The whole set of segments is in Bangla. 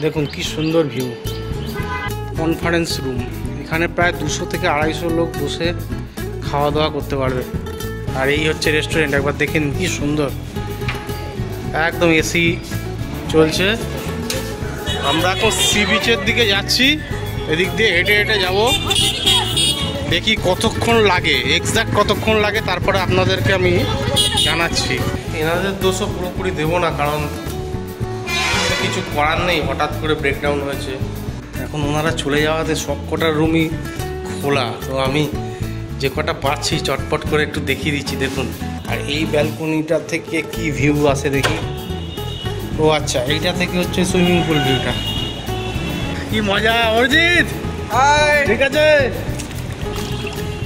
দেখুন কি সুন্দর ভিউ। কনফারেন্স রুম, এখানে প্রায় 200 থেকে 250 লোক বসে খাওয়া দাওয়া করতে পারবে। আর এই হচ্ছে রেস্টুরেন্ট, একবার দেখেন কি সুন্দর, একদম এসি চলছে। আমরা এখন সি বিচের দিকে যাচ্ছি, এদিক দিয়ে হেঁটে হেঁটে যাব, দেখি কতক্ষণ লাগে, এক্সাক্ট কতক্ষণ লাগে তারপরে আপনাদেরকে আমি জানাচ্ছি। এনাদের দোষও পুরোপুরি দেবো না, কারণ কিছু করার নেই, হঠাৎ করে ব্রেকডাউন হয়েছে। এখন ওনারা চলে যাওয়াতে সব কটার রুমই খোলা, তো আমি যে কটা পাচ্ছি চটপট করে একটু দেখিয়ে দিচ্ছি। দেখুন, আর এই ব্যালকনিটা থেকে কি ভিউ আসে দেখি। ও আচ্ছা, এইটা থেকে হচ্ছে সুইমিং পুল ভিউটা। কি মজা অরিজিৎ, ঠিক আছে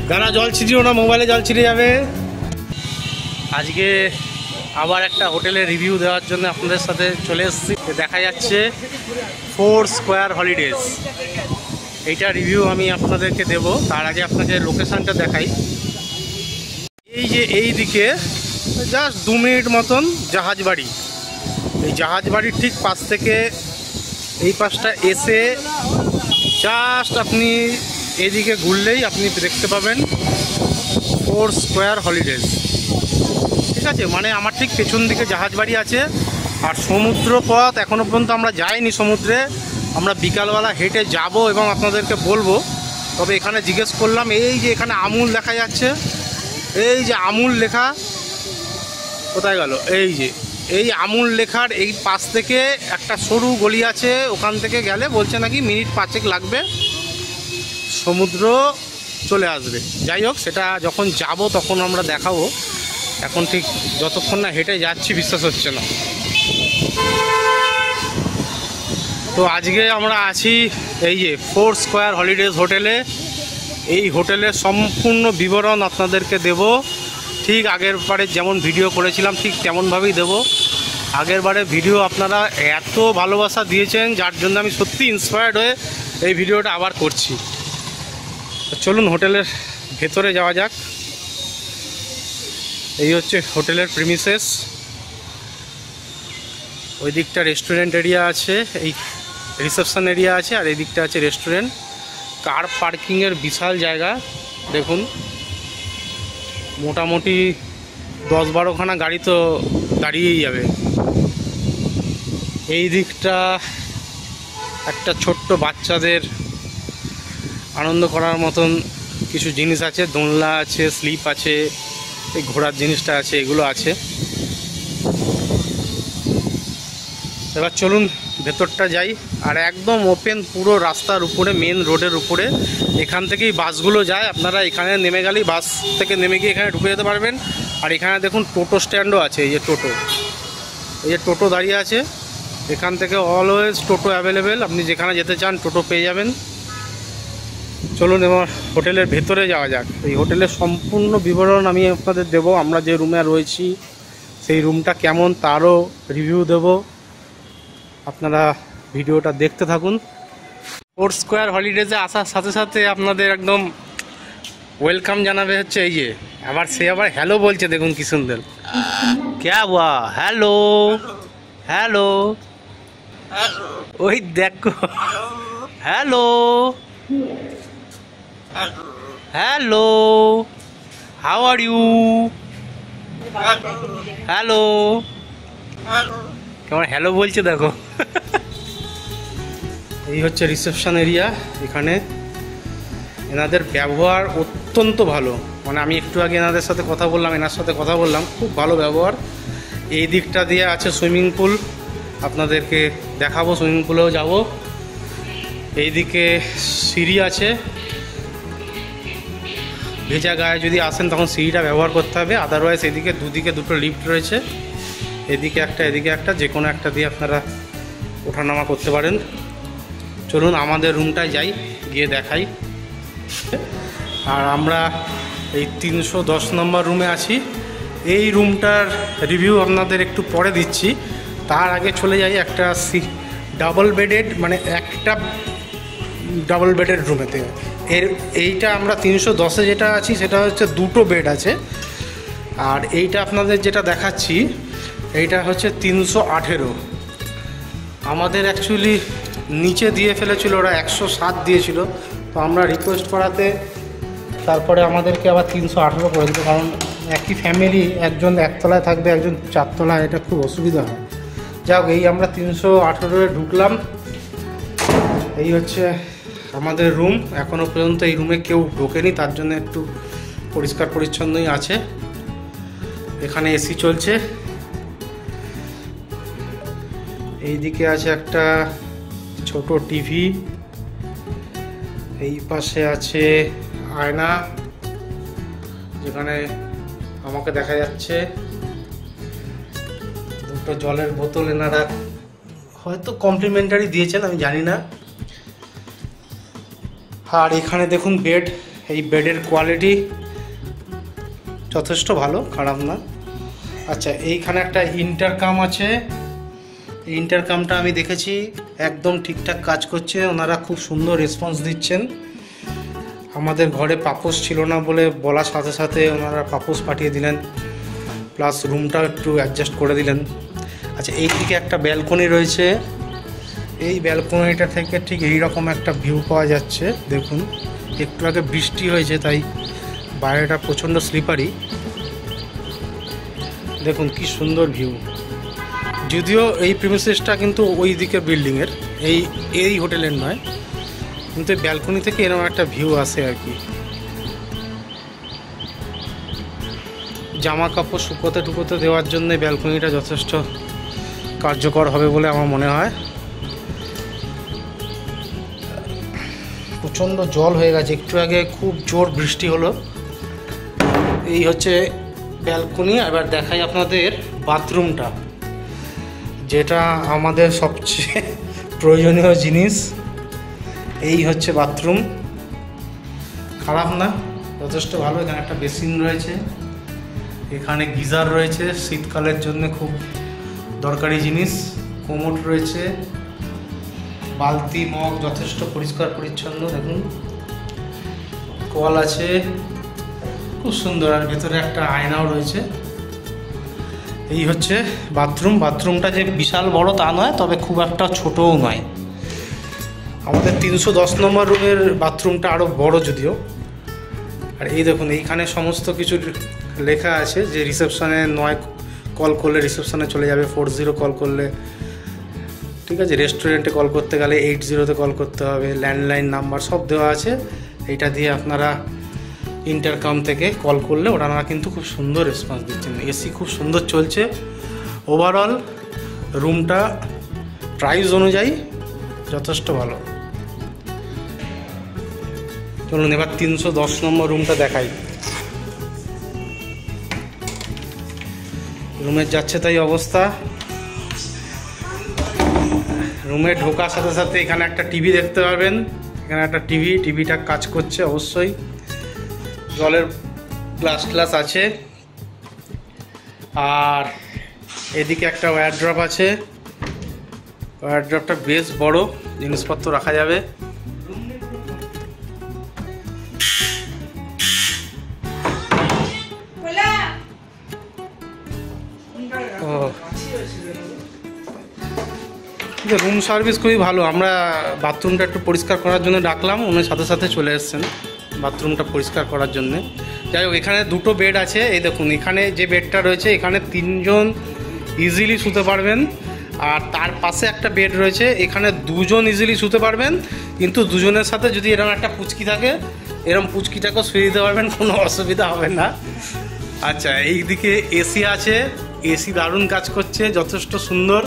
দাঁড়া, জল ছিটিও না, মোবাইলে জল ছিটে যাবে। আজকে আবার একটা হোটেলের রিভিউ দেওয়ার জন্য আপনাদের সাথে চলে এসেছি। দেখা যাচ্ছে 4 স্কোয়ার হলিডেজ, এইটা রিভিউ আমি আপনাদেরকে দেব। তার আগে আপনাকে লোকেশানটা দেখাই। এই যে এই দিকে জাস্ট 2 মিনিট মতন জাহাজ বাড়ি, এই জাহাজ বাড়ির ঠিক পাশ থেকে এই পাশটা এসে জাস্ট আপনি এইদিকে ঘুরলেই আপনি দেখতে পাবেন 4 স্কোয়ার হলিডেজ, ঠিক আছে। মানে আমার ঠিক পেছন দিকে জাহাজ বাড়ি আছে। আর সমুদ্র পথ এখনও পর্যন্ত আমরা যাইনি সমুদ্রে, আমরা বিকালবেলা হেঁটে যাব এবং আপনাদেরকে বলবো। তবে এখানে জিজ্ঞেস করলাম, এই যে এখানে আমুল দেখা যাচ্ছে, এই যে আমুল লেখা, কোথায় গেল, এই যে এই আমুল লেখার এই পাশ থেকে একটা সরু গলি আছে, ওখান থেকে গেলে বলছে নাকি মিনিট 5 লাগবে, সমুদ্র চলে আসবে। যাই হোক, সেটা যখন যাব তখন আমরা দেখাবো, এখন ঠিক যতক্ষণ না হেঁটে যাচ্ছি বিশ্বাস হচ্ছে না। তো আজকে আমরা আছি এই যে 4 স্কোয়ার হলিডেজ হোটেলে। এই হোটেলের সম্পূর্ণ বিবরণ আপনাদেরকে দেব, ঠিক আগের বারে যেমন ভিডিও করেছিলাম ঠিক তেমনভাবেই দেব। আগের বারে ভিডিও আপনারা এত ভালোবাসা দিয়েছেন, যার জন্য আমি সত্যি ইন্সপায়ার্ড হয়ে এই ভিডিওটা আবার করছি। চলুন হোটেলের ভেতরে যাওয়া যাক। এই হচ্ছে হোটেলের প্রিমিসেস, ওই দিকটা রেস্টুরেন্ট এরিয়া আছে, এই রিসেপশন এরিয়া আছে, আর এই দিকটা আছে রেস্টুরেন্ট। কার পার্কিংয়ের বিশাল জায়গা, দেখুন মোটামুটি 10-12খানা গাড়ি তো দাঁড়িয়েই যাবে। এই দিকটা একটা ছোট্ট বাচ্চাদের আনন্দ করার মতন কিছু জিনিস আছে, দোলনা আছে, স্লিপ আছে, এই ঘোড়ার জিনিসটা আছে, এগুলো আছে। এবার চলুন ভেতরটা যাই। আর একদম ওপেন পুরো রাস্তার উপরে, মেন রোডের উপরে, এখান থেকেই বাসগুলো যায়। আপনারা এখানে নেমে গেলেই বাস থেকে নেমে গিয়ে এখানে ঢুকে যেতে পারবেন। আর এখানে দেখুন টোটো স্ট্যান্ডও আছে, এই যে টোটো, এই যে টোটো দাঁড়িয়ে আছে, এখান থেকে অলওয়েজ টোটো অ্যাভেলেবেল, আপনি যেখানে যেতে চান টোটো পেয়ে যাবেন। চলুন এবার হোটেলের ভেতরে যাওয়া যাক। এই হোটেলের সম্পূর্ণ বিবরণ আমি আপনাদের দেব। আমরা যে রুমে রয়েছি সেই রুমটা কেমন তারও রিভিউ দেব, আপনারা ভিডিওটা দেখতে থাকুন। 4 স্কোয়ার হলিডেজে আসার সাথে সাথে আপনাদের একদম ওয়েলকাম জানাবে হচ্ছে এই যে, আবার সে আবার হ্যালো বলছে, দেখুন কি সুন্দর, ক্যা হুয়া, হ্যালো হ্যালো, ওই দেখো, hello hello, how are you, hello, কেমন হ্যালো বলছে দেখো। এই হচ্ছে রিসেপশন এরিয়া। এখানে এনাদের ব্যবহার অত্যন্ত ভালো, মানে আমি একটু আগে এনাদের সাথে কথা বললাম, এনার সাথে কথা বললাম, খুব ভালো ব্যবহার। এই দিকটা দিয়ে আছে সুইমিং পুল, আপনাদেরকে দেখাবো, সুইমিং পুলেও যাব। এইদিকে সিঁড়ি আছে, ভেজা গায়ে যদি আসেন তখন সিঁড়িটা ব্যবহার করতে হবে, আদারওয়াইজ এদিকে দুদিকে দুটো লিফট রয়েছে, এদিকে একটা এদিকে একটা, যে কোনো একটা দিয়ে আপনারা ওঠানামা করতে পারেন। চলুন আমাদের রুমটায় যাই, গিয়ে দেখাই। আর আমরা এই 310 নম্বর রুমে আছি। এই রুমটার রিভিউ আপনাদের একটু পরে দিচ্ছি, তার আগে চলে যাই একটা ডাবল বেডেড, মানে একটা ডাবল বেডের রুমেতে। এইটা আমরা 310-এ যেটা আছি সেটা হচ্ছে 2টো বেড আছে, আর এইটা আপনাদের যেটা দেখাচ্ছি এইটা হচ্ছে 318। আমাদের অ্যাকচুয়ালি নিচে দিয়ে ফেলেছিল, ওরা 107 দিয়েছিল, তো আমরা রিকোয়েস্ট করাতে তারপরে আমাদেরকে আবার 318 করে দিল, কারণ একই ফ্যামিলি, একজন একতলায় থাকবে, একজন 4 তলায়, এটা খুব অসুবিধা হয়। যাক, এই আমরা 318-এ ঢুকলাম। এই হচ্ছে আমাদের রুম। এখনও পর্যন্ত এই রুমে কেউ ঢোকেনি, তার জন্য একটু পরিষ্কার পরিচ্ছন্নই আছে। এখানে এসি চলছে। এইদিকে আছে একটা ছোট টিভি, এই পাশে আছে আয়না যেখানে আমাকে দেখা যাচ্ছে। দুটো জলের বোতল এনারা হয়তো কমপ্লিমেন্টারি দিয়েছেন, আমি জানি না। আর এখানে দেখুন বেড, এই বেডের কোয়ালিটি যথেষ্ট ভালো, খারাপ না। আচ্ছা, এইখানে একটা ইন্টারকাম আছে। এই ইন্টারকামটা আমি দেখেছি, একদম ঠিকঠাক কাজ করছে, ওনারা খুব সুন্দর রেসপন্স দিচ্ছেন। আমাদের ঘরে পাপোশ ছিল না বলে বলার সাথে সাথে ওনারা পাপোশ পাঠিয়ে দিলেন, প্লাস রুমটা একটু অ্যাডজাস্ট করে দিলেন। আচ্ছা, এই দিকে একটা ব্যালকনি রয়েছে। এই ব্যালকনিটা থেকে ঠিক এই রকম একটা ভিউ পাওয়া যাচ্ছে। দেখুন, একটু আগে বৃষ্টি হয়েছে তাই বাইরেটা প্রচণ্ড স্লিপারি। দেখুন কি সুন্দর ভিউ। যদিও এই প্রিমিসেসটা কিন্তু ওই দিকের বিল্ডিংয়ের, এই হোটেলের নয়, কিন্তু ব্যালকনি থেকে এরকম একটা ভিউ আসে আর কি। জামা কাপড় শুকোতে টুকোতে দেওয়ার জন্য ব্যালকনিটা যথেষ্ট কার্যকর হবে বলে আমার মনে হয়। প্রচণ্ড জল হয়ে গেছে, একটু আগে খুব জোর বৃষ্টি হলো। এই হচ্ছে ব্যালকনি। এবার দেখাই আপনাদের বাথরুমটা, যেটা আমাদের সবচেয়ে প্রয়োজনীয় জিনিস। এই হচ্ছে বাথরুম, খারাপ না, যথেষ্ট ভালো। এখানে একটা বেসিন রয়েছে, এখানে গিজার রয়েছে, শীতকালের জন্য খুব দরকারি জিনিস। কোমোড রয়েছে, বালতি মগ যথেষ্ট পরিষ্কার পরিচ্ছন্ন। দেখুন কল আছে, খুব সুন্দর। আর ভেতরে একটা আয়নাও রয়েছে। এই হচ্ছে বাথরুম। বাথরুমটা যে বিশাল বড় তা নয়, তবে খুব একটা ছোটও নয়। আমাদের 310 নম্বর রুমের বাথরুমটা আরও বড় যদিও। আর এই দেখুন, এইখানে সমস্ত কিছু লেখা আছে যে রিসেপশনে 9 কল করলে রিসেপশনে চলে যাবে, 40 কল করলে, ঠিক আছে, রেস্টুরেন্টে কল করতে গেলে 80-তে কল করতে হবে, ল্যান্ডলাইন নাম্বার সব দেওয়া আছে। এইটা দিয়ে আপনারা ইন্টারকম থেকে কল করলে ওনারা কিন্তু খুব সুন্দর রেসপন্স দিচ্ছেন। এসি খুব সুন্দর চলছে। ওভারঅল রুমটা প্রাইস অনুযায়ী যথেষ্ট ভালো। চলুন এবার 310 নম্বর রুমটা দেখাই। রুমের যাচ্ছে তাই অবস্থা। রুমে ঢোকার সাথে সাথে এখানে একটা টিভি দেখতে পারবেন। এখানে একটা টিভিটা কাজ করছে অবশ্যই। জলের গ্লাস আছে। আর এদিকে একটা ওয়্যারড্রপ আছে। ওয়্যারড্রপটা বেশ বড়, জিনিসপত্র রাখা যাবে। রুম সার্ভিস খুবই ভালো। আমরা বাথরুমটা একটু পরিষ্কার করার জন্য ডাকলাম, উনি সাথে সাথে চলে এসেছেন বাথরুমটা পরিষ্কার করার জন্য। যাই হোক, এখানে দুটো বেড আছে। এই দেখুন, এখানে যে বেডটা রয়েছে এখানে 3 জন ইজিলি শুতে পারবেন। আর তার পাশে একটা বেড রয়েছে, এখানে 2 জন ইজিলি শুতে পারবেন। কিন্তু 2 জনের সাথে যদি এরকম একটা পুচকি থাকে, এরকম পুচকিটাকেও শুয়ে দিতে পারবেন, কোনো অসুবিধা হবে না। আচ্ছা, এইদিকে এসি আছে। এসি দারুণ কাজ করছে, যথেষ্ট সুন্দর।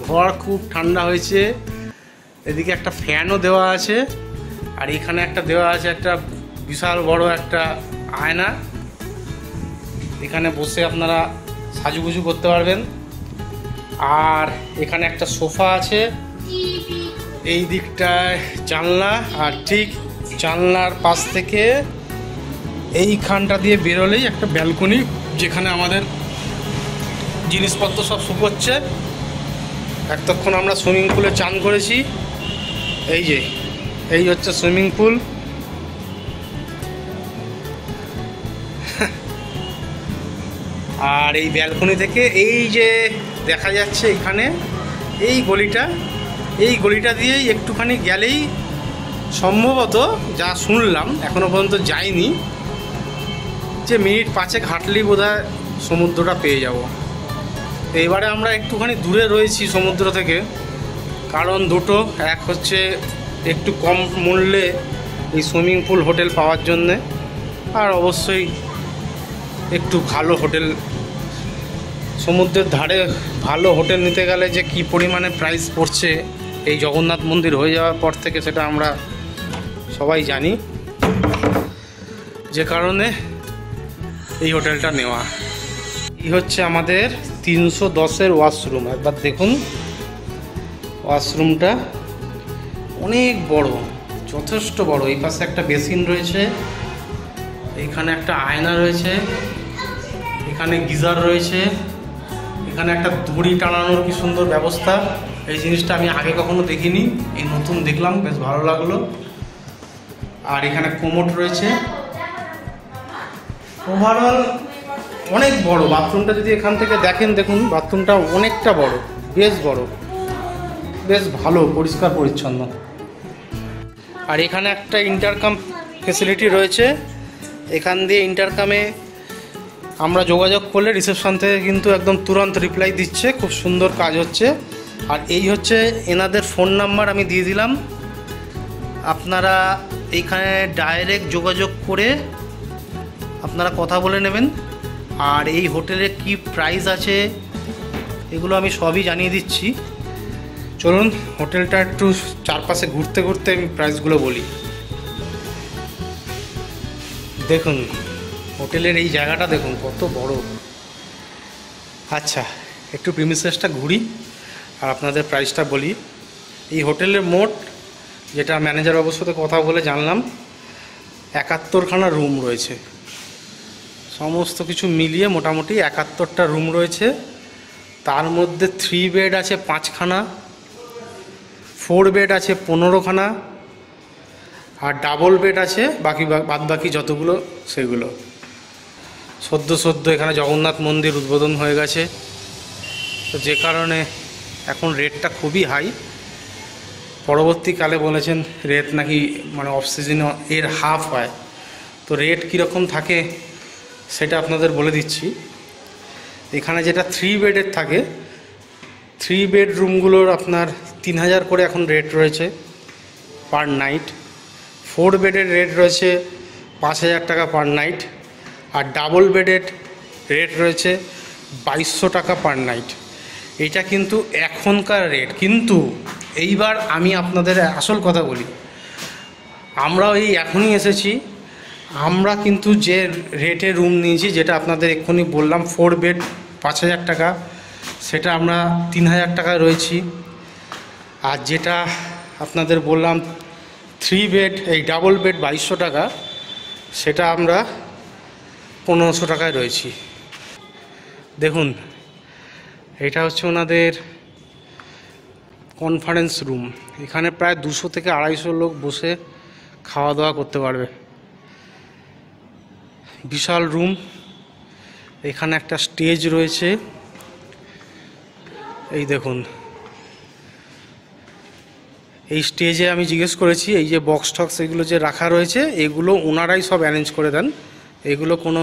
ঘর খুব ঠান্ডা হয়েছে। এদিকে একটা ফ্যানও দেওয়া আছে। আর এখানে একটা দেওয়া আছে একটা বিশাল বড় একটা আয়না। এখানে বসে আপনারা সাজুগুজু করতে পারবেন। আর এখানে একটা সোফা আছে। এই দিকটায় জানলা, আর ঠিক জানলার পাশ থেকে এইখানটা দিয়ে বেরোলেই একটা ব্যালকনি, যেখানে আমাদের জিনিসপত্র সব শুকোচ্ছে। এতক্ষণ আমরা সুইমিং পুলে চান করেছি। এই হচ্ছে সুইমিং পুল। আর এই ব্যালকনি থেকে এই যে দেখা যাচ্ছে, এখানে এই গলিটা দিয়েই একটুখানি গেলেই সম্ভবত, যা শুনলাম, এখনো পর্যন্ত যাইনি, যে মিনিট 5 হাঁটলেই বোধহয় সমুদ্রটা পেয়ে যাব। এবারে আমরা একটুখানি দূরে রয়েছি সমুদ্র থেকে, কারণ দুটো, এক হচ্ছে একটু কম মূল্যে এই সুইমিং পুল হোটেল পাওয়ার জন্যে, আর অবশ্যই একটু ভালো হোটেল। সমুদ্রের ধারে ভালো হোটেল নিতে গেলে যে কি পরিমাণে প্রাইস পড়ছে এই জগন্নাথ মন্দির হয়ে যাওয়ার পর থেকে, সেটা আমরা সবাই জানি, যে কারণে এই হোটেলটা নেওয়া। এই হচ্ছে আমাদের 310-এর ওয়াশরুম। একবার দেখুন, ওয়াশরুমটা অনেক বড়, যথেষ্ট বড়। এই পাশে একটা বেসিন রয়েছে, এখানে একটা আয়না রয়েছে, এখানে গিজার রয়েছে, এখানে একটা দড়ি টানানোর কি সুন্দর ব্যবস্থা। এই জিনিসটা আমি আগে কখনো দেখিনি, এই নতুন দেখলাম, বেশ ভালো লাগলো। আর এখানে কোমোড রয়েছে। ওভারঅল অনেক বড় বাথরুমটা। যদি এখান থেকে দেখুন বাথরুমটা অনেকটা বড়, বেশ বড়, বেশ ভালো, পরিষ্কার পরিচ্ছন্ন। আর এখানে একটা ইন্টারকাম ফেসিলিটি রয়েছে। এখান দিয়ে ইন্টারকামে আমরা যোগাযোগ করলে রিসেপশন থেকে কিন্তু একদম তুরন্ত রিপ্লাই দিচ্ছে, খুব সুন্দর কাজ হচ্ছে। আর এই হচ্ছে এনাদের ফোন নাম্বার, আমি দিয়ে দিলাম। আপনারা এইখানে ডাইরেক্ট যোগাযোগ করে আপনারা কথা বলে নেবেন। আর এই হোটেলে কি প্রাইস আছে এগুলো আমি সবই জানিয়ে দিচ্ছি। চলুন হোটেলটা একটু চারপাশে ঘুরতে ঘুরতে আমি প্রাইসগুলো বলি। দেখুন হোটেলের এই জায়গাটা দেখুন কত বড়। আচ্ছা, একটু প্রিমিসেসটা ঘুরি আর আপনাদের প্রাইসটা বলি। এই হোটেলের মোট, যেটা ম্যানেজার বাবুর সাথে কথা বলে জানলাম, 71খানা রুম রয়েছে। সমস্ত কিছু মিলিয়ে মোটামুটি 71টা রুম রয়েছে। তার মধ্যে 3 বেড আছে 5খানা, 4 বেড আছে 15খানা, আর ডাবল বেড আছে বাকি যতগুলো সেগুলো। সদ্য এখানে জগন্নাথ মন্দির উদ্বোধন হয়ে গেছে, তো যে কারণে এখন রেটটা খুবই হাই। পরবর্তীকালে বলেছেন রেট নাকি মানে অফ সিজনে এর হাফ হয়। তো রেট কীরকম থাকে সেটা আপনাদের বলে দিচ্ছি। এখানে যেটা 3 বেডের থাকে, 3 বেড রুমগুলোর আপনার 3000 করে এখন রেট রয়েছে পার নাইট। 4 বেডের রেট রয়েছে 5000 টাকা পার নাইট। আর ডাবল বেডের রেট রয়েছে 2200 টাকা পার নাইট। এটা কিন্তু এখনকার রেট। কিন্তু এইবার আমি আপনাদের আসল কথা বলি, আমরাও এই এখনই এসেছি। আমরা কিন্তু যে রেটে রুম নিয়েছি, যেটা আপনাদের এক্ষুনি বললাম 4 বেড 5000 টাকা, সেটা আমরা 3000 টাকায় রয়েছি। আর যেটা আপনাদের বললাম 3 বেড, এই ডাবল বেড 2200 টাকা, সেটা আমরা 1500 টাকায় রয়েছি। দেখুন এটা হচ্ছে ওনাদের কনফারেন্স রুম। এখানে প্রায় 200 থেকে 250 লোক বসে খাওয়া দাওয়া করতে পারবে। বিশাল রুম। এখানে একটা স্টেজ রয়েছে, এই দেখুন। এই স্টেজে আমি জিজ্ঞেস করেছি, এই যে বক্স টক্স এগুলো যে রাখা রয়েছে, এগুলো ওনারাই সব অ্যারেঞ্জ করে দেন। এগুলো কোনো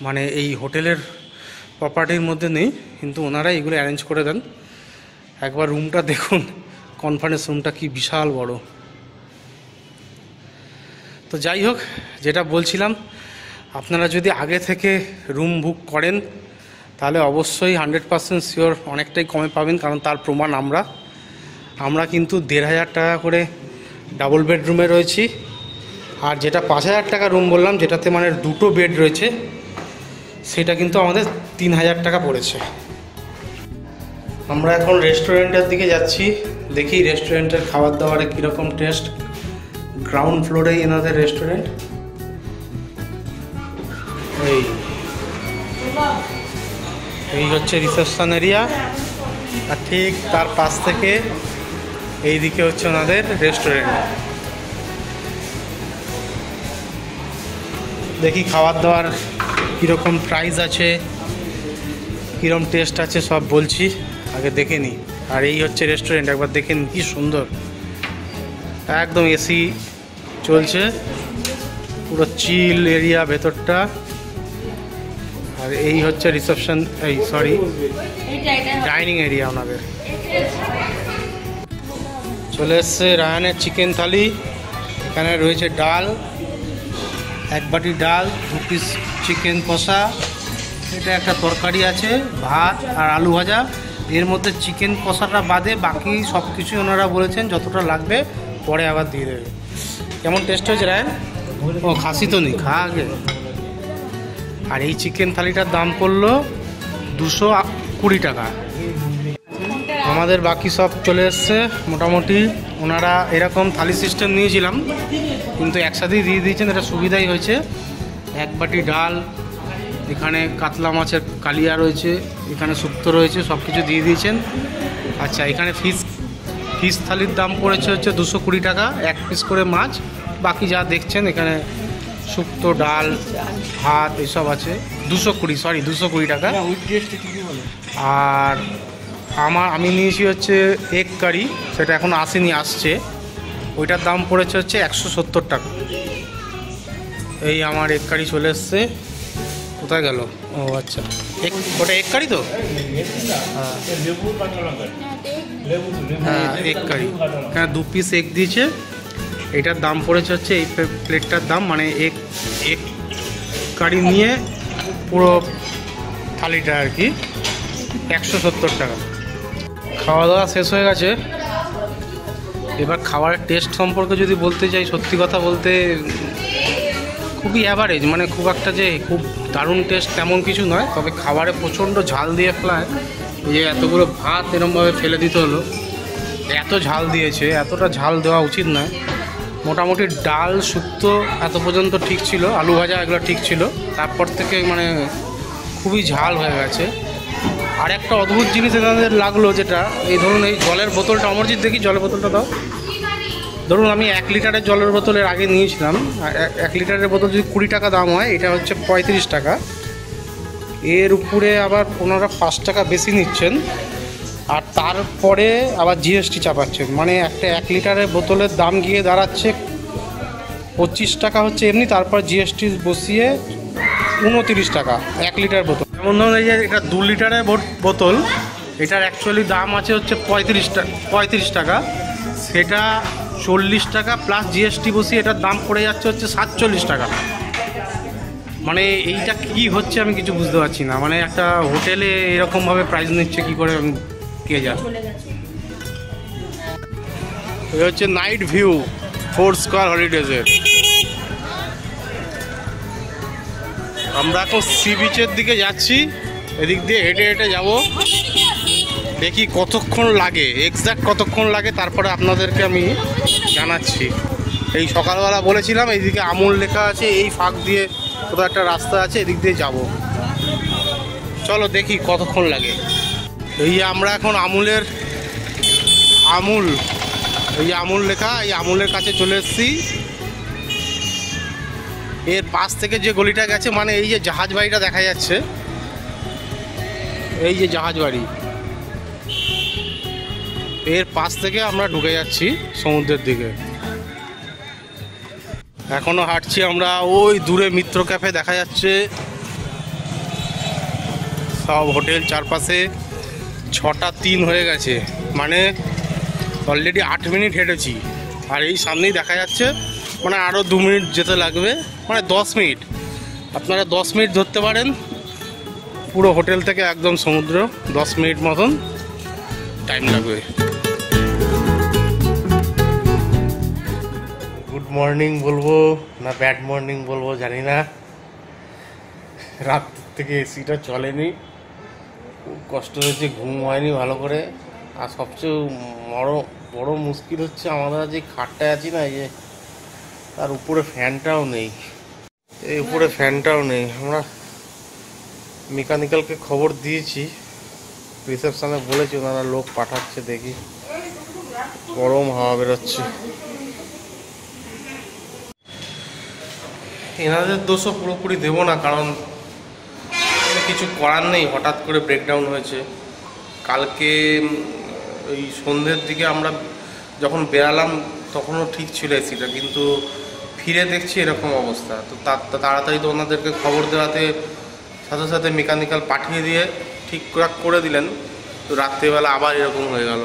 মানে এই হোটেলের প্রপার্টির মধ্যে নেই, কিন্তু ওনারাই এগুলো অ্যারেঞ্জ করে দেন। একবার রুমটা দেখুন, কনফারেন্স রুমটা কি বিশাল বড়। তো যাই হোক, যেটা বলছিলাম, আপনারা যদি আগে থেকে রুম বুক করেন তাহলে অবশ্যই 100% শিওর অনেকটাই কমে পাবেন। কারণ তার প্রমাণ আমরা কিন্তু 1500 টাকা করে ডাবল বেডরুমে রয়েছি। আর যেটা 5000 টাকা রুম বললাম, যেটাতে মানে 2টো বেড রয়েছে, সেটা কিন্তু আমাদের 3000 টাকা পড়েছে। আমরা এখন রেস্টুরেন্টের দিকে যাচ্ছি, দেখি রেস্টুরেন্টের খাবার দাবারের কীরকম টেস্ট। গ্রাউন্ড ফ্লোরেই এনাদের রেস্টুরেন্ট। এই হচ্ছে রিসেপশন এরিয়া, আর ঠিক তার পাশ থেকে এই দিকে হচ্ছে ওনাদের রেস্টুরেন্ট। দেখি খাবার দাবার কীরকম প্রাইস আছে, কীরকম টেস্ট আছে, সব বলছি, আগে দেখে নিই। আর এই হচ্ছে রেস্টুরেন্ট, একবার দেখেন কি সুন্দর, একদম এসি চলছে, পুরো চিল এরিয়া ভেতরটা। আর এই হচ্ছে রিসেপশন, এই সরি ডাইনিং এরিয়া ওনাদের। চলে এসছে রায়ানের চিকেন থালি। এখানে রয়েছে ডাল, এক বাটি ডাল, 2 পিস চিকেন কষা, এটা একটা তরকারি আছে, ভাত আর আলু ভাজা। এর মধ্যে চিকেন কষাটা বাদে বাকি সব কিছু ওনারা বলেছেন যতটা লাগবে পরে আবার দিয়ে দেবে। কেমন টেস্ট হয়েছে রায়ন? ও খাসি তো নেই, খা আগে। আর এই চিকেন থালিটার দাম পড়লো 220 টাকা। আমাদের বাকি সব চলে এসছে মোটামুটি। ওনারা এরকম থালি সিস্টেম নিয়েছিলাম কিন্তু একসাথেই দিয়ে দিয়েছেন, এটা সুবিধাই হয়েছে। এক বাটি ডাল, এখানে কাতলা মাছের কালিয়া রয়েছে, এখানে শুক্তো রয়েছে, সব কিছু দিয়ে দিয়েছেন। আচ্ছা, এখানে ফিশ থালির দাম পড়েছে হচ্ছে 220 টাকা, 1 পিস করে মাছ। বাকি যা দেখছেন এখানে শুক্তো, ডাল, ভাত এসব আছে, 220 টাকা। আর আমি নিয়েছি হচ্ছে এগ কারি, সেটা এখন আসেনি, আসছে। ওইটার দাম পড়েছে হচ্ছে 170 টাকা। এই আমার এগ কারি চলে এসছে। কোথায় গেল? ও আচ্ছা, ওটা এগ কারি তো? হ্যাঁ, এগ কারি। এখানে 2 পিস এগ দিয়েছে। এটার দাম পড়েছে হচ্ছে, এই প্লেটটার দাম মানে এগ কারি নিয়ে পুরো থালিটা আর কি 170 টাকা। খাওয়া দাওয়া শেষ হয়ে গেছে। এবার খাবারের টেস্ট সম্পর্কে যদি বলতে চাই, সত্যি কথা বলতে খুবই অ্যাভারেজ, মানে খুব একটা যে খুব দারুণ টেস্ট তেমন কিছু নয়। তবে খাবারে প্রচণ্ড ঝাল দিয়ে ফেলায়, যে এতগুলো ভাত এরমভাবে ফেলে দিতে হলো, এত ঝাল দিয়েছে। এতটা ঝাল দেওয়া উচিত নয়। মোটামুটি ডাল, শুক্তো এত পর্যন্ত ঠিক ছিল, আলু ভাজা এগুলো ঠিক ছিল, তারপর থেকে মানে খুবই ঝাল হয়ে গেছে। আর একটা অদ্ভুত জিনিস এনাদের লাগলো, যেটা এই ধরুন এই জলের বোতলটা, অমরজিৎ দেখি জলের বোতলটা দাও। ধরুন আমি 1 লিটারের জলের বোতলের আগে নিয়েছিলাম, 1 লিটারের বোতল যদি 20 টাকা দাম হয়, এটা হচ্ছে 35 টাকা। এর উপরে আবার ওনারা 5 টাকা বেশি নিচ্ছেন, আর তারপরে আবার জিএসটি চাপাচ্ছেন। মানে একটা 1 লিটারের বোতলের দাম গিয়ে দাঁড়াচ্ছে 25 টাকা হচ্ছে এমনি, তারপর জিএসটি বসিয়ে 29 টাকা 1 লিটার বোতল। যেমন ধরুন এই যে এটা 2 লিটারের বোতল, এটার অ্যাকচুয়ালি দাম আছে হচ্ছে 35 টাকা, সেটা 40 টাকা প্লাস জিএসটি বসিয়ে এটার দাম পড়ে যাচ্ছে হচ্ছে 47 টাকা। মানে এইটা কি হচ্ছে আমি কিছু বুঝতে পারছি না। মানে একটা হোটেলে এরকমভাবে প্রাইস নিচ্ছে কি করে, কে যায়। এই হচ্ছে নাইট ভিউ 4 স্কয়ার হলিডেজের। আমরা এখন সি বিচের দিকে যাচ্ছি, এদিক দিয়ে হেঁটে হেঁটে যাব। দেখি কতক্ষণ লাগে, এক্স্যাক্ট কতক্ষণ লাগে তারপরে আপনাদেরকে আমি জানাচ্ছি। এই সকালবেলা বলেছিলাম এইদিকে আমুল লেখা আছে, এই ফাঁক দিয়ে কোথাও একটা রাস্তা আছে, এদিক দিয়ে যাব। চলো দেখি কতক্ষণ লাগে। এই যে আমরা এখন এই যে আমুল লেখা, এই আমুলের কাছে চলে এসেছি। এর পাশ থেকে যে গলিটা গেছে, মানে এই যে জাহাজ বাড়িটা দেখা যাচ্ছে, এই যে জাহাজ বাড়ি, এর পাশ থেকে আমরা ঢুকে যাচ্ছি সমুদ্রের দিকে। এখনো হাঁটছি আমরা। ওই দূরে মিত্র ক্যাফে দেখা যাচ্ছে, সব হোটেল চারপাশে। 6:03 হয়ে গেছে, মানে অলরেডি 8 মিনিট হেঁটেছি। আর এই সামনেই দেখা যাচ্ছে, মানে আরও 2 মিনিট যেতে লাগবে, মানে 10 মিনিট। আপনারা 10 মিনিট ধরতে পারেন, পুরো হোটেল থেকে একদম সমুদ্র 10 মিনিট মতন টাইম লাগবে। গুড মর্নিং বলবো না ব্যাড মর্নিং বলবো জানি না। রাত থেকে এসিটা চলেনি, খুব কষ্ট হয়েছে, ঘুম হয়নি ভালো করে। আর সবচেয়ে বড় মুশকিল হচ্ছে আমাদের যে খাটটায় আছি না, এই যে তার উপরে ফ্যানটাও নেই, এই উপরে ফ্যানটাও নেই। আমরা মেকানিক্যালকে খবর দিয়েছি, রিসেপশনে বলেছি, ওনারা লোক পাঠাচ্ছে। দেখি, গরম হাওয়া বেরোচ্ছে। এনাদের দোষও পুরোপুরি দেবো না, কারণ কিছু করার নেই, হঠাৎ করে ব্রেকডাউন হয়েছে। কালকে ওই সন্ধ্যের দিকে আমরা যখন বেরালাম তখনও ঠিক ছিল এসিটা, কিন্তু ফিরে দেখছি এরকম অবস্থা। তো তাড়াতাড়ি তো ওনাদেরকে খবর দেওয়াতে সাথে সাথে মেকানিক্যাল পাঠিয়ে দিয়ে ঠিক করে দিলেন। তো রাত্রিবেলা আবার এরকম হয়ে গেল।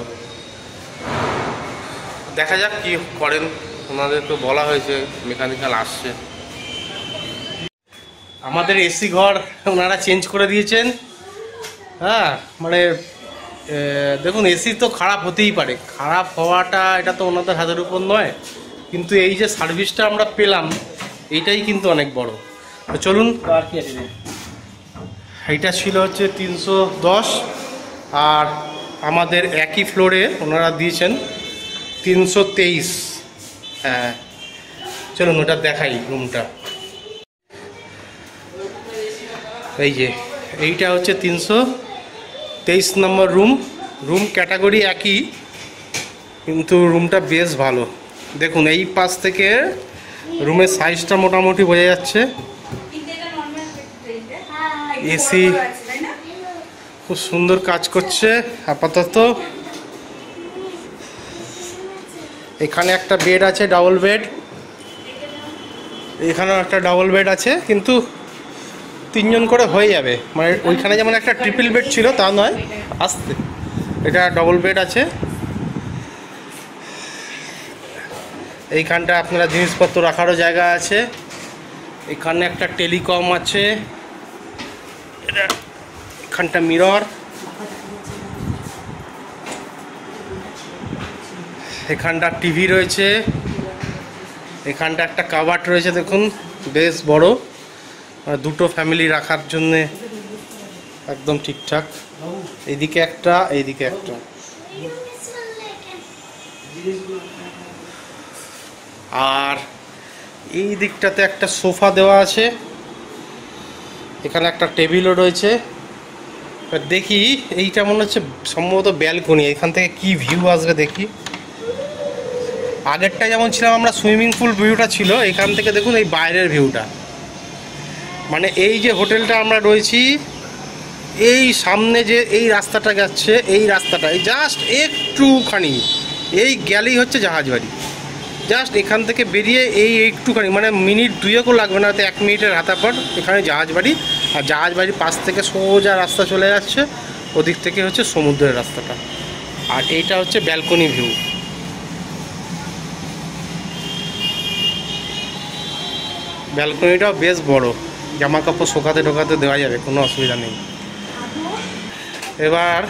দেখা যাক কি করেন, ওনাদেরকে বলা হয়েছে মেকানিক্যাল আসছে। আমাদের এসি ঘর ওনারা চেঞ্জ করে দিয়েছেন। হ্যাঁ, মানে দেখুন এসি তো খারাপ হতেই পারে, খারাপ হওয়াটা এটা তো ওনাদের হাতের উপর নয়, কিন্তু এই যে সার্ভিসটা আমরা পেলাম এইটাই কিন্তু অনেক বড়। তো চলুন, আর কি আছে, এইটা ছিল হচ্ছে 310, আর আমাদের একই ফ্লোরে ওনারা দিয়েছেন 323। হ্যাঁ চলুন ওটা দেখাই রুমটা। এই যে এইটা হচ্ছে 323 নম্বর রুম ক্যাটাগরি একই, কিন্তু রুমটা বেশ ভালো। দেখুন এই পাশ থেকে রুমের সাইজটা মোটামুটি বোঝা যাচ্ছে। এসি খুব সুন্দর কাজ করছে আপাতত। এখানে একটা বেড আছে, ডাবল বেড। এখানেও একটা ডাবল বেড আছে, কিন্তু 3 জন করে হয়ে যাবে। মানে ওইখানে যেমন একটা ট্রিপল বেড ছিল তা নয়, আসতে এটা ডবল বেড আছে। এইখানটা আপনারা জিনিসপত্র রাখারও জায়গা আছে। এখানে একটা টেলিকম আছে, এটা এখানটা মিরর। এখানটা টিভি রয়েছে, এখানটা একটা কাবার্ড রয়েছে, দেখুন বেশ বড়, দুটো ফ্যামিলি রাখার জন্যে একদম ঠিকঠাক। এইদিকে একটা, এইদিকে একটা। আর এই দিকটাতে একটা সোফা দেওয়া আছে, এখানে একটা টেবিলও রয়েছে। দেখি এইটা মনে হচ্ছে সম্ভবত ব্যালকনি, এখান থেকে কি ভিউ আসবে দেখি। আগেরটা যেমন ছিলাম আমরা সুইমিং পুল ভিউটা ছিল, এখান থেকে দেখুন এই বাইরের ভিউটা। মানে এই যে হোটেলটা আমরা রয়েছি, এই সামনে যে এই রাস্তাটা যাচ্ছে, এই রাস্তাটা এই জাস্ট একটুখানি এই গেলেই হচ্ছে জাহাজ বাড়ি। জাস্ট এখান থেকে বেরিয়ে এই একটুখানি, মানে মিনিট 2 লাগবে না, 1 মিনিটের হাতাপট এখানে জাহাজ বাড়ি। আর জাহাজ বাড়ির পাশ থেকে সোজা রাস্তা চলে যাচ্ছে, ওদিক থেকে হচ্ছে সমুদ্রের রাস্তাটা। আর এইটা হচ্ছে ব্যালকনি ভিউ। ব্যালকনিটাও বেশ বড়, জামা কাপড় শোকাতে ঢোকাতে দেওয়া যাবে, কোনো অসুবিধা নেই। এবার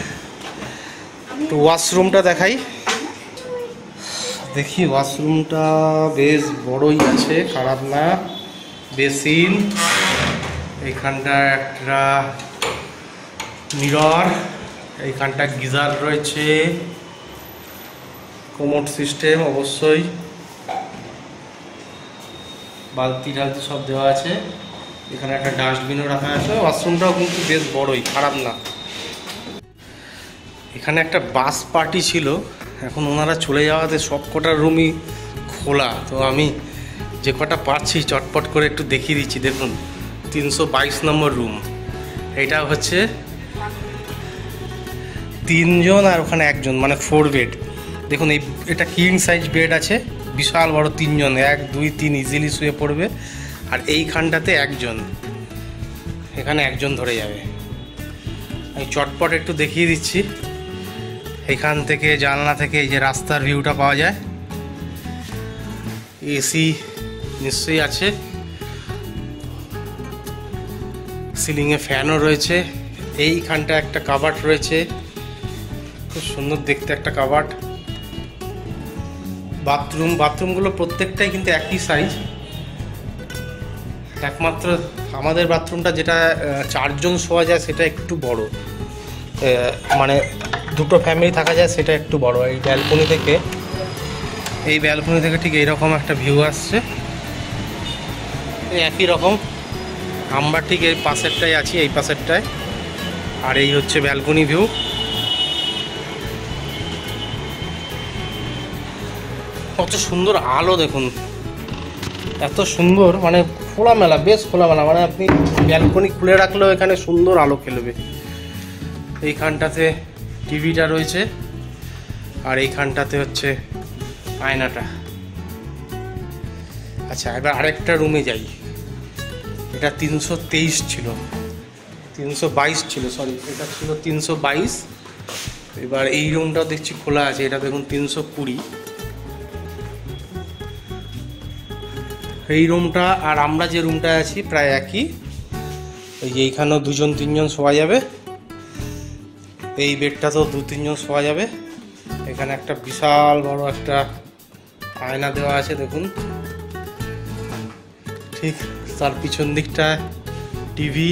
একটু ওয়াশরুমটা দেখাই, দেখি ওয়াশরুমটা বেশ বড়ই আছে, খারাপ না। বেসিন, এইখানটা একটা মিরর, এইখানটা গিজার রয়েছে, কোমোড সিস্টেম অবশ্যই, বালতি টালতি সব দেওয়া আছে। এখানে একটা ডাস্টবিনও রাখা আছে। ওয়াশরুমটাও কিন্তু বেশ বড়ই, খারাপ না। এখানে একটা বাস পার্টি ছিল, এখন ওনারা চলে যাওয়াতে সব কটা রুমই খোলা। তো আমি যে কটা পাচ্ছি চটপট করে একটু দেখিয়ে দিচ্ছি। দেখুন 322 নম্বর রুম, এটা হচ্ছে 3 জন আর ওখানে 1 জন, মানে 4 বেড। দেখুন এটা কিং সাইজ বেড আছে, বিশাল বড়। 3 জন 1 2 3 ইজিলি শুয়ে পড়বে। আর এইখানটাতে 1 জন, এখানে 1 জন ধরে যাবে। আমি চটপট একটু দেখিয়ে দিচ্ছি। এখান থেকে জানলা থেকে এই যে রাস্তার ভিউটা পাওয়া যায়। এসি নিশ্চয়ই আছে, সিলিংয়ে ফ্যানও রয়েছে। এইখানটা একটা কাবার্ড রয়েছে, খুব সুন্দর দেখতে একটা কাবার্ড। বাথরুমগুলো প্রত্যেকটাই কিন্তু একই সাইজ, একমাত্র আমাদের বাথরুমটা যেটা 4 জন শোয়া যায় সেটা একটু বড়, মানে দুটো ফ্যামিলি থাকা যায় সেটা একটু বড়। এই ব্যালকনি থেকে ঠিক এইরকম একটা ভিউ আসছে, একই রকম। আমরা ঠিক এই পাশেরটায় আছি, এই পাশেরটায়। আর এই হচ্ছে ব্যালকনি ভিউ। কত সুন্দর আলো দেখুন, এত সুন্দর, মানে খোলামেলা, বেশ খোলামেলা। মানে আপনি ব্যালকনি খুলে রাখলেও এখানে সুন্দর আলো খেলবে। এইখানটাতে টিভিটা রয়েছে, আর এইখানটাতে হচ্ছে আয়নাটা। আচ্ছা, এবার আরেকটা রুমে যাই। এটা 323 ছিল, 322 ছিল, সরি এটা ছিল 322। এবার এই রুমটাও দেখছি খোলা আছে, এটা দেখুন 320। এই রুমটা আর আমরা যে রুমটায় আছি প্রায় একই। এই যে এইখানেও 2-3 শোয়া যাবে, এই বেডটাতেও 2-3 শোয়া যাবে। এখানে একটা বিশাল বড় একটা আয়না দেওয়া আছে দেখুন, ঠিক তার পিছন দিকটা টিভি,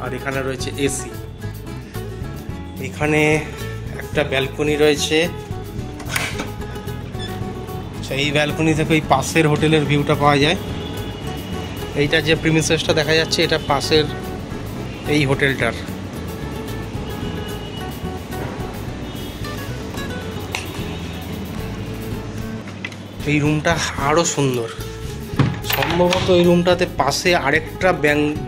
আর এখানে রয়েছে এসি। এখানে একটা ব্যালকনি রয়েছে। এই ব্যালকনি থেকে ওই পাশের হোটেলের ভিউটা পাওয়া যায়। এইটা যে প্রিমিসেসটা দেখা যাচ্ছে এটা পাশের এই হোটেলটার। এই রুমটা আরও সুন্দর। সম্ভবত এই রুমটাতে পাশে আরেকটা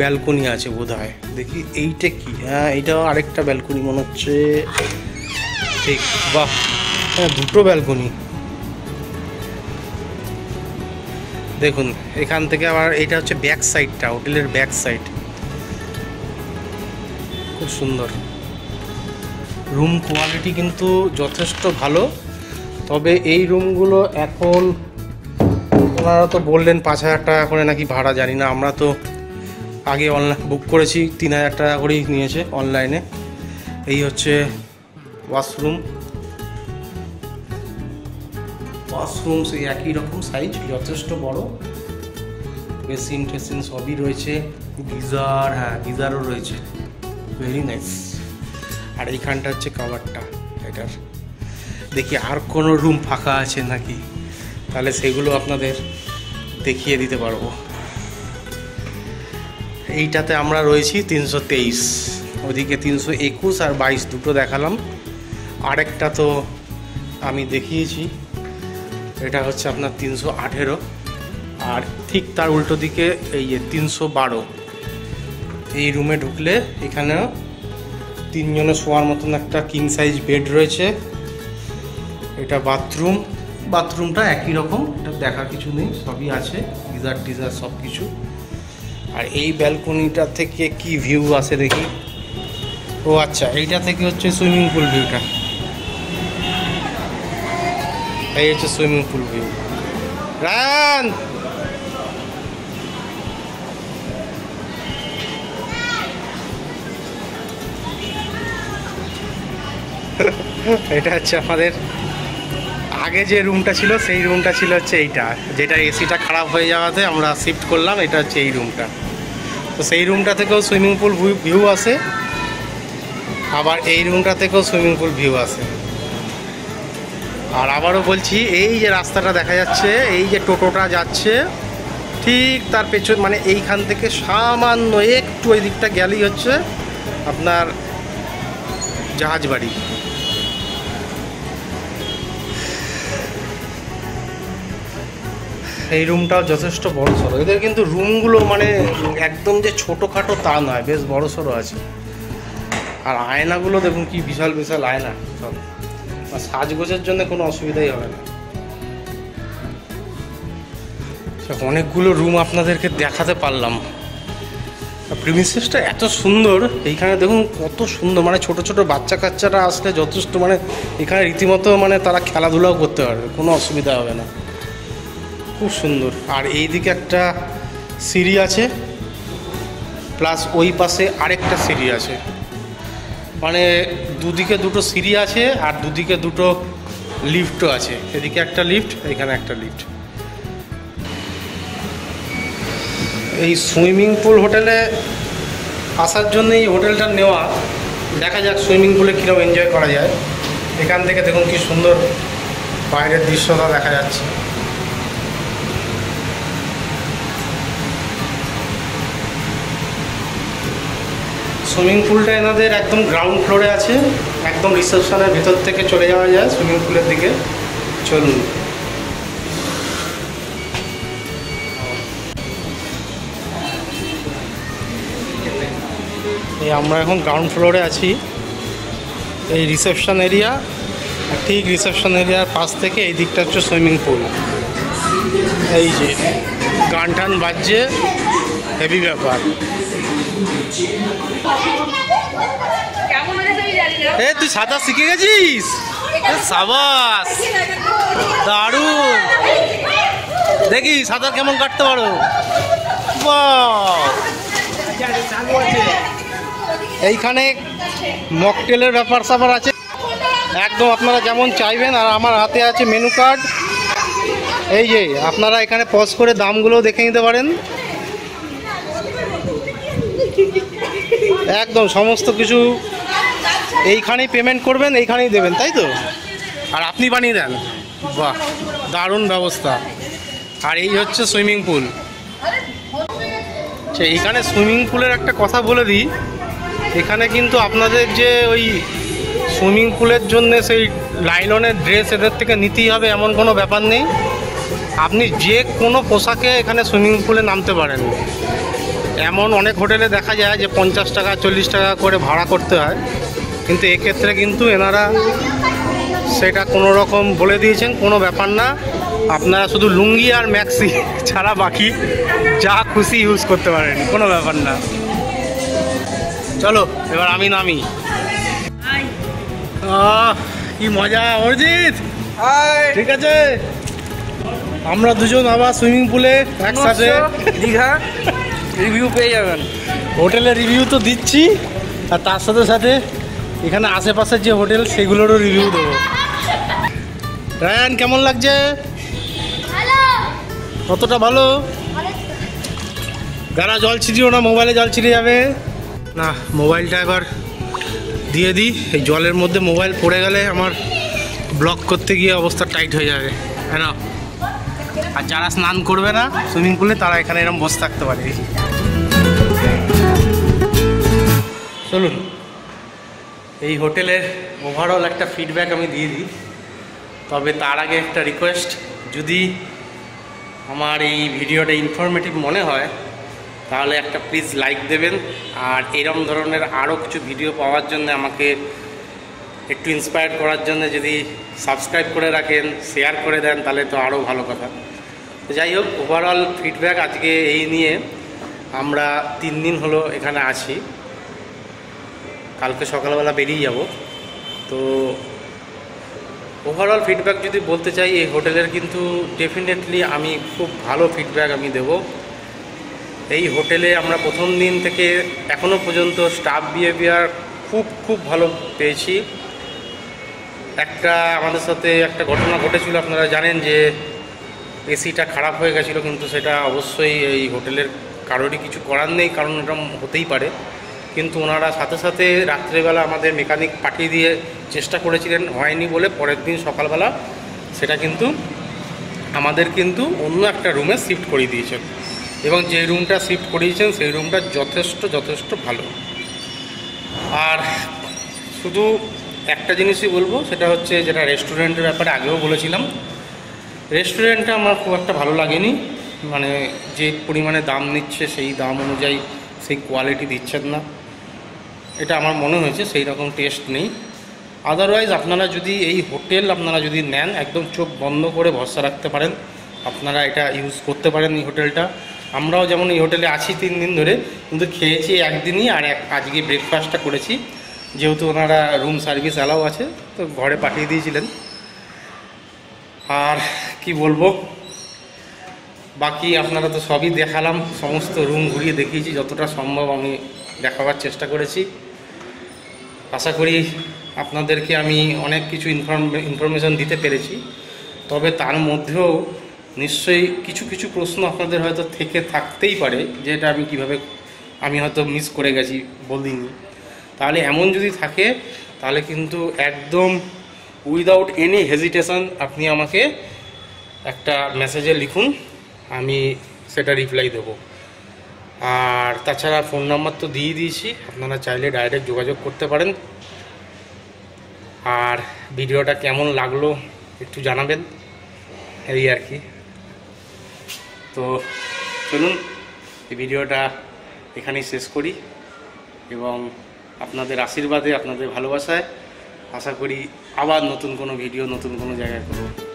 ব্যালকনি আছে বোধহয়। দেখি এইটা কি, হ্যাঁ এইটাও আরেকটা ব্যালকনি মনে হচ্ছে। ঠিক, বাহ, হ্যাঁ দুটো ব্যালকনি। দেখুন এখান থেকে আবার এটা হচ্ছে ব্যাক সাইডটা, হোটেলের ব্যাক সাইড। খুব সুন্দর রুম, কোয়ালিটি কিন্তু যথেষ্ট ভালো। তবে এই রুমগুলো এখন ওনারা তো বললেন 5,000 টাকা করে নাকি ভাড়া, জানি না। আমরা তো আগে অনলাইন বুক করেছি, 3,000 টাকা করেই নিয়েছে অনলাইনে। এই হচ্ছে ওয়াশরুম, সেই একই রকম সাইজ, যথেষ্ট বড়। বেসিন টেসিন সবই রয়েছে, গিজার, হ্যাঁ গিজারও রয়েছে, ভেরি নাইস। আর এইখানটা হচ্ছে কাভারটা এটার। দেখি আর কোনো রুম ফাঁকা আছে নাকি, তাহলে সেগুলো আপনাদের দেখিয়ে দিতে পারবো। এইটাতে আমরা রয়েছি 323, ওদিকে 321 আর 22 দুটো দেখালাম। আরেকটা তো আমি দেখিয়েছি, এটা হচ্ছে আপনার 318। আর ঠিক তার উল্টো দিকে এই যে 312। এই রুমে ঢুকলে এখানেও 3 জনের শোয়ার মতন একটা কিং সাইজ বেড রয়েছে। এটা বাথরুম, বাথরুমটা একই রকম, এটা দেখার কিছু নেই, সবই আছে, গিজার টিজার সব কিছু। আর এই ব্যালকনিটা থেকে কি ভিউ আসে দেখি। ও আচ্ছা, এইটা থেকে হচ্ছে সুইমিং পুল ভিউটা। এই হচ্ছে সুইমিং পুল ভিউ। রান, এটা হচ্ছে আমাদের আগে যে রুমটা ছিল, সেই রুমটা ছিল হচ্ছে এইটা, যেটা এসিটা খারাপ হয়ে যাওয়াতে আমরা শিফট করলাম। এটা হচ্ছে এই রুমটা। তো সেই রুমটা থেকেও সুইমিং পুল ভিউ আসে, আবার এই রুমটা থেকেও সুইমিং পুল ভিউ আসে। আর আবারও বলছি, এই যে রাস্তাটা দেখা যাচ্ছে, এই যে টোটোটা যাচ্ছে, ঠিক তার পেছন মানে এইখান থেকে সামান্য একটু ওই দিকটা গেলেই হচ্ছে আপনার জাহাজ বাড়ি। এই রুমটাও যথেষ্ট বড় সড়ো। এদের কিন্তু রুমগুলো মানে একদম যে ছোটোখাটো তা নয়, বেশ বড় সড়ো আছে। আর আয়নাগুলো দেখুন কি বিশাল বিশাল আয়না সব, আর সাজগোজের জন্য কোনো অসুবিধাই হবে না। অনেকগুলো রুম আপনাদেরকে দেখাতে পারলাম। প্রিমিসেসটা এত সুন্দর, এইখানে দেখুন কত সুন্দর, মানে ছোট ছোট বাচ্চা কাচ্চারা আসলে যথেষ্ট, মানে এখানে রীতিমতো মানে তারা খেলাধুলাও করতে পারবে, কোনো অসুবিধা হবে না, খুব সুন্দর। আর এইদিকে একটা সিঁড়ি আছে, প্লাস ওই পাশে আরেকটা সিঁড়ি আছে, মানে দুদিকে দুটো সিঁড়ি আছে, আর দুদিকে দুটো লিফটও আছে। এদিকে একটা লিফট, এখানে একটা লিফট। এই সুইমিং পুল হোটেলে আসার জন্য এই হোটেলটা নেওয়া। দেখা যাক সুইমিং পুলে কীরকম এনজয় করা যায়। এখান থেকে দেখুন কি সুন্দর বাইরের দৃশ্যটা দেখা যাচ্ছে। সুইমিং পুলটা এনাদের একদম গ্রাউন্ড ফ্লোরে আছে, একদম রিসেপশনের ভিতর থেকে চলে যাওয়া যায় সুইমিং পুলের দিকে। চলুন, এই আমরা এখন গ্রাউন্ড ফ্লোরে আছি। এই রিসেপশন এরিয়া, ঠিক রিসেপশন এরিয়ার পাশ থেকে এই দিকটা হচ্ছে সুইমিং পুল। এই যে গান টান বাজছে, হেভি ব্যাপার। এ তুই সাঁতার শিখে গেছিস? সাবাস, দারুণ। দেখি সাঁতার কেমন কাটতে পারো। এইখানে মকটেলের ব্যাপার স্যাপার আছে একদম, আপনারা যেমন চাইবেন। আর আমার হাতে আছে মেনু কার্ড। এই যে আপনারা এখানে পজ করে দামগুলো দেখে নিতে পারেন। একদম সমস্ত কিছু এইখানেই পেমেন্ট করবেন, এইখানেই দেবেন, তাই তো? আর আপনি বানিয়ে দেন। বাহ, দারুণ ব্যবস্থা। আর এই হচ্ছে সুইমিং পুল। এইখানে সুইমিং পুলের একটা কথা বলে দিই, এখানে কিন্তু আপনাদের যে ওই সুইমিং পুলের জন্য সেই লাইলনের ড্রেস এদের থেকে নিতেই হবে এমন কোনো ব্যাপার নেই। আপনি যে কোনো পোশাকে এখানে সুইমিং পুলে নামতে পারেন। এমন অনেক হোটেলে দেখা যায় যে 50 টাকা 40 টাকা করে ভাড়া করতে হয়, কিন্তু এক্ষেত্রে কিন্তু এনারা সেটা কোনো রকম বলে দিয়েছেন, কোনো ব্যাপার না। আপনারা শুধু লুঙ্গি আর ম্যাক্সি ছাড়া বাকি যা খুশি ইউজ করতে পারেন, কোনো ব্যাপার না। চলো এবার আমি নামি। কি মজা অরিজিৎ। ঠিক আছে, আমরা দুজন আবার সুইমিং পুলে একসাথে দীঘা রিভিউ পেয়ে যাবেন। হোটেলের রিভিউ তো দিচ্ছি, আর তার সাথে সাথে এখানে আশেপাশের যে হোটেল সেগুলোরও রিভিউ দেবো। রায়ান কেমন লাগছে? কতটা ভালো? যারা জল ছিটিও না, মোবাইলে জল ছিটে যাবে না। মোবাইলটা এবার দিয়ে দিই। এই জলের মধ্যে মোবাইল পড়ে গেলে আমার ব্লক করতে গিয়ে অবস্থা টাইট হয়ে যাবে, হ্যাঁ না? আর যারা স্নান করবে না সুইমিং পুলে তারা এখানে এরকম বসে থাকতে পারে। চলুন এই হোটেলের ওভারঅল একটা ফিডব্যাক আমি দিয়ে দিই। তবে তার আগে একটা রিকোয়েস্ট, যদি আমার এই ভিডিওটা ইনফরমেটিভ মনে হয় তাহলে একটা প্লিজ লাইক দেবেন। আর এরকম ধরনের আরও কিছু ভিডিও পাওয়ার জন্য, আমাকে একটু ইন্সপায়ার করার জন্য যদি সাবস্ক্রাইব করে রাখেন, শেয়ার করে দেন, তাহলে তো আরও ভালো কথা। তো যাই হোক, ওভারঅল ফিডব্যাক আজকে এই নিয়ে। আমরা 3 দিন হলো এখানে আছি, কালকে সকালবেলা বেরিয়ে যাব। তো ওভারঅল ফিডব্যাক যদি বলতে চাই, এই হোটেলের কিন্তু ডেফিনেটলি আমি খুব ভালো ফিডব্যাক আমি দেব। এই হোটেলে আমরা প্রথম দিন থেকে এখনও পর্যন্ত স্টাফ বিহেভিয়ার খুব ভালো পেয়েছি। আমাদের সাথে একটা ঘটনা ঘটেছিল, আপনারা জানেন যে এসিটা খারাপ হয়ে গেছিলো, কিন্তু সেটা অবশ্যই এই হোটেলের কারোরই কিছু করার নেই, কারণ এটা হতেই পারে। কিন্তু ওনারা সাথে সাথে রাত্রেবেলা আমাদের মেকানিক পাঠিয়ে দিয়ে চেষ্টা করেছিলেন, হয়নি বলে পরের দিন সকালবেলা সেটা কিন্তু আমাদের কিন্তু অন্য একটা রুমে শিফট করিয়ে দিয়েছেন। এবং যে রুমটা শিফট করিয়েছেন সেই রুমটা যথেষ্ট ভালো। আর শুধু একটা জিনিসই বলবো, সেটা হচ্ছে যেটা রেস্টুরেন্টের ব্যাপারে আগেও বলেছিলাম, রেস্টুরেন্টটা আমার খুব একটা ভালো লাগেনি। মানে যে পরিমাণে দাম নিচ্ছে সেই দাম অনুযায়ী সেই কোয়ালিটি দিচ্ছেন না, এটা আমার মনে হয়েছে। সেই রকম টেস্ট নেই। আদারওয়াইজ আপনারা যদি এই হোটেল আপনারা যদি নেন, একদম চোখ বন্ধ করে ভরসা রাখতে পারেন, আপনারা এটা ইউজ করতে পারেন এই হোটেলটা। আমরাও যেমন এই হোটেলে আছি 3 দিন ধরে, কিন্তু খেয়েছি একদিনই। আর আজকে ব্রেকফাস্টটা করেছি, যেহেতু ওনারা রুম সার্ভিস অ্যালাউ আছে, তো ঘরে পাঠিয়ে দিয়েছিলেন। আর কি বলবো, বাকি আপনারা তো সবই দেখালাম, সমস্ত রুম ঘুরিয়ে দেখিয়েছি, যতটা সম্ভব আমি দেখাবার চেষ্টা করেছি। আশা করি আপনাদেরকে আমি অনেক কিছু ইনফরমেশান দিতে পেরেছি। তবে তার মধ্যেও নিশ্চয়ই কিছু প্রশ্ন আপনাদের হয়তো থেকে থাকতেই পারে, যে এটা আমি হয়তো মিস করে গেছি, বলিনি। তাহলে এমন যদি থাকে, তাহলে কিন্তু একদম উইদাউট এনি হেজিটেশন আপনি আমাকে একটা মেসেজে লিখুন, আমি সেটা রিপ্লাই দেবো। আর তাছাড়া ফোন নাম্বার তো দিয়ে দিয়েছি, আপনারা চাইলে ডাইরেক্ট যোগাযোগ করতে পারেন। আর ভিডিওটা কেমন লাগলো একটু জানাবেন, এই আর কি। তো চলুন এই ভিডিওটা এখানেই শেষ করি, এবং আপনাদের আশীর্বাদে, আপনাদের ভালোবাসায় আশা করি আবার নতুন কোনো ভিডিও নতুন কোনো জায়গায় করবো।